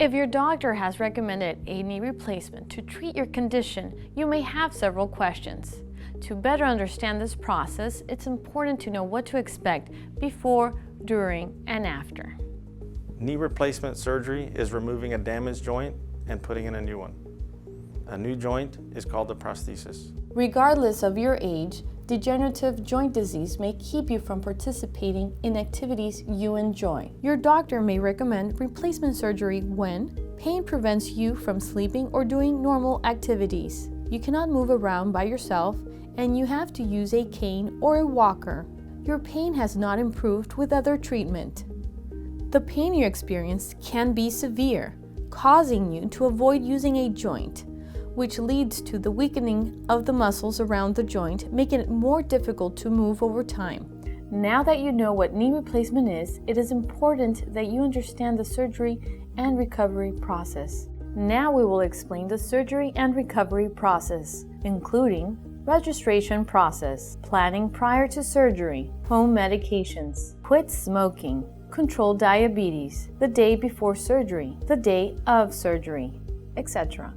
If your doctor has recommended a knee replacement to treat your condition, you may have several questions. To better understand this process, it's important to know what to expect before, during, and after. Knee replacement surgery is removing a damaged joint and putting in a new one. A new joint is called a prosthesis. Regardless of your age, degenerative joint disease may keep you from participating in activities you enjoy. Your doctor may recommend replacement surgery when pain prevents you from sleeping or doing normal activities. You cannot move around by yourself and you have to use a cane or a walker. Your pain has not improved with other treatment. The pain you experience can be severe, causing you to avoid using a joint, which leads to the weakening of the muscles around the joint, making it more difficult to move over time. Now that you know what knee replacement is, it is important that you understand the surgery and recovery process. Now we will explain the surgery and recovery process, including registration process, planning prior to surgery, home medications, quit smoking, control diabetes, the day before surgery, the day of surgery, etc.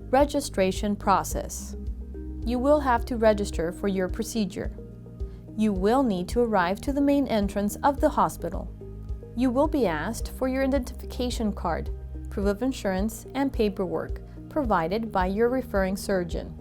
Registration process. You will have to register for your procedure. You will need to arrive to the main entrance of the hospital. You will be asked for your identification card, proof of insurance, and paperwork provided by your referring surgeon.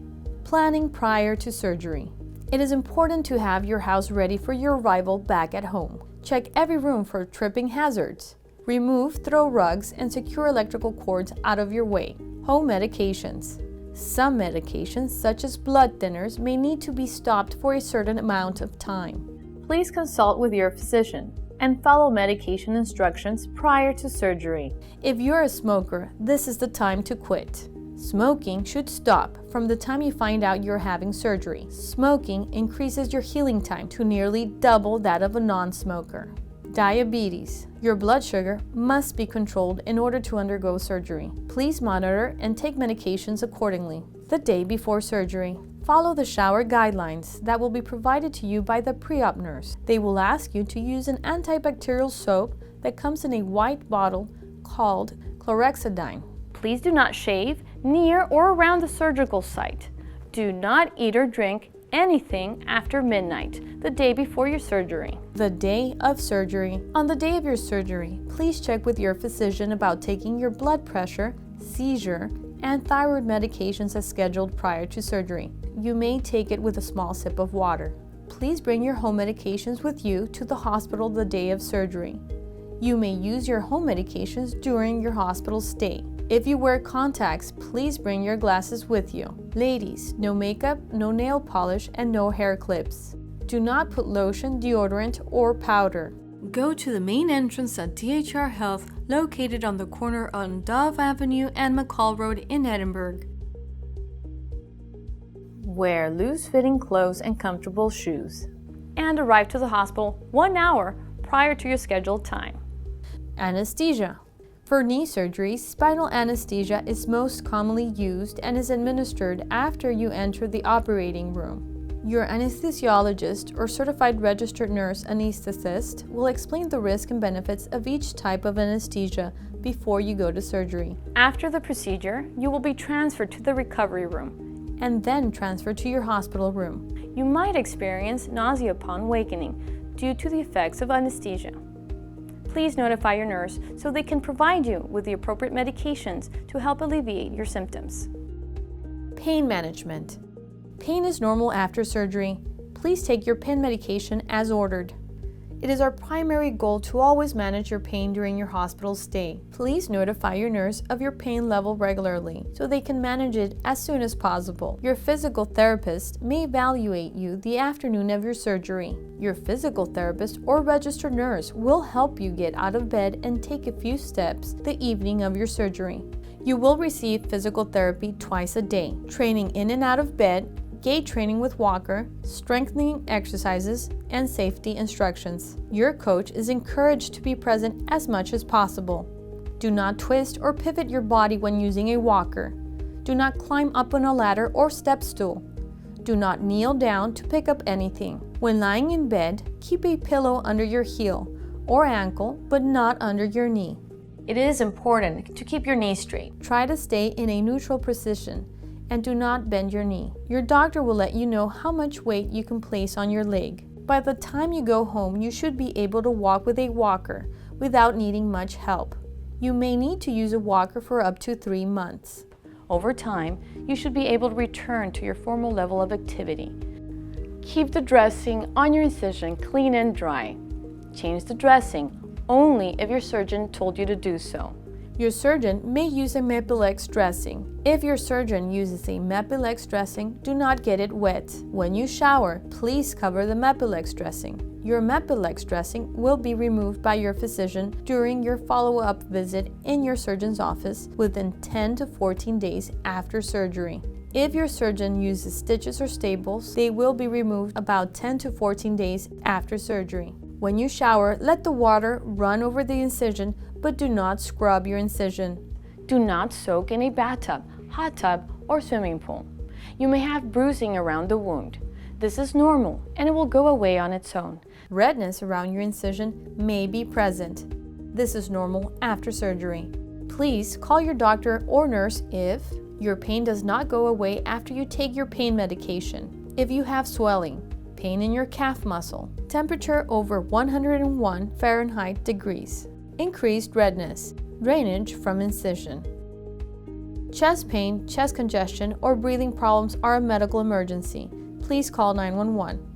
Planning prior to surgery. It is important to have your house ready for your arrival back at home. Check every room for tripping hazards. Remove throw rugs and secure electrical cords out of your way. Home medications. Some medications, such as blood thinners, may need to be stopped for a certain amount of time. Please consult with your physician and follow medication instructions prior to surgery. If you're a smoker, this is the time to quit. Smoking should stop from the time you find out you're having surgery. Smoking increases your healing time to nearly double that of a non-smoker. Diabetes. Your blood sugar must be controlled in order to undergo surgery. Please monitor and take medications accordingly. The day before surgery. Follow the shower guidelines that will be provided to you by the pre-op nurse. They will ask you to use an antibacterial soap that comes in a white bottle called chlorhexidine. Please do not shave near or around the surgical site. Do not eat or drink anything after midnight, the day before your surgery. The day of surgery. On the day of your surgery, please check with your physician about taking your blood pressure, seizure, and thyroid medications as scheduled prior to surgery. You may take it with a small sip of water. Please bring your home medications with you to the hospital the day of surgery. You may use your home medications during your hospital stay. If you wear contacts, please bring your glasses with you. Ladies, no makeup, no nail polish, and no hair clips. Do not put lotion, deodorant, or powder. Go to the main entrance at DHR Health, located on the corner on Dove Avenue and McCall Road in Edinburgh. Wear loose-fitting clothes and comfortable shoes. And arrive to the hospital 1 hour prior to your scheduled time. Anesthesia. For knee surgery, spinal anesthesia is most commonly used and is administered after you enter the operating room. Your anesthesiologist or certified registered nurse anesthetist will explain the risks and benefits of each type of anesthesia before you go to surgery. After the procedure, you will be transferred to the recovery room and then transferred to your hospital room. You might experience nausea upon awakening due to the effects of anesthesia. Please notify your nurse so they can provide you with the appropriate medications to help alleviate your symptoms. Pain management. Pain is normal after surgery. Please take your pain medication as ordered. It is our primary goal to always manage your pain during your hospital stay. Please notify your nurse of your pain level regularly so they can manage it as soon as possible. Your physical therapist may evaluate you the afternoon of your surgery. Your physical therapist or registered nurse will help you get out of bed and take a few steps the evening of your surgery. You will receive physical therapy twice a day, training in and out of bed, gait training with walker, strengthening exercises, and safety instructions. Your coach is encouraged to be present as much as possible. Do not twist or pivot your body when using a walker. Do not climb up on a ladder or step stool. Do not kneel down to pick up anything. When lying in bed, keep a pillow under your heel or ankle, but not under your knee. It is important to keep your knee straight. Try to stay in a neutral position and do not bend your knee. Your doctor will let you know how much weight you can place on your leg. By the time you go home, you should be able to walk with a walker without needing much help. You may need to use a walker for up to 3 months. Over time, you should be able to return to your former level of activity. Keep the dressing on your incision clean and dry. Change the dressing only if your surgeon told you to do so. Your surgeon may use a Mepilex dressing. If your surgeon uses a Mepilex dressing, do not get it wet. When you shower, please cover the Mepilex dressing. Your Mepilex dressing will be removed by your physician during your follow-up visit in your surgeon's office within 10 to 14 days after surgery. If your surgeon uses stitches or staples, they will be removed about 10 to 14 days after surgery. When you shower, let the water run over the incision, but do not scrub your incision. Do not soak in a bathtub, hot tub, or swimming pool. You may have bruising around the wound. This is normal and it will go away on its own. Redness around your incision may be present. This is normal after surgery. Please call your doctor or nurse if your pain does not go away after you take your pain medication. If you have swelling, pain in your calf muscle, temperature over 101 Fahrenheit degrees, increased redness, drainage from incision. Chest pain, chest congestion, or breathing problems are a medical emergency. Please call 911.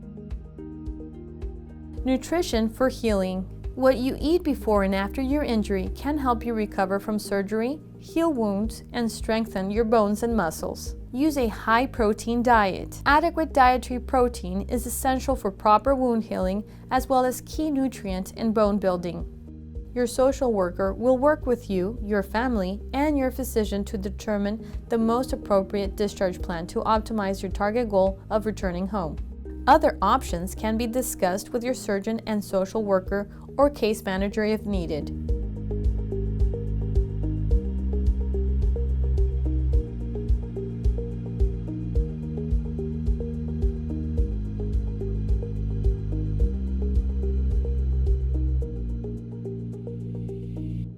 Nutrition for healing. What you eat before and after your injury can help you recover from surgery, heal wounds, and strengthen your bones and muscles. Use a high-protein diet. Adequate dietary protein is essential for proper wound healing as well as key nutrient in bone building. Your social worker will work with you, your family, and your physician to determine the most appropriate discharge plan to optimize your target goal of returning home. Other options can be discussed with your surgeon and social worker or case manager if needed.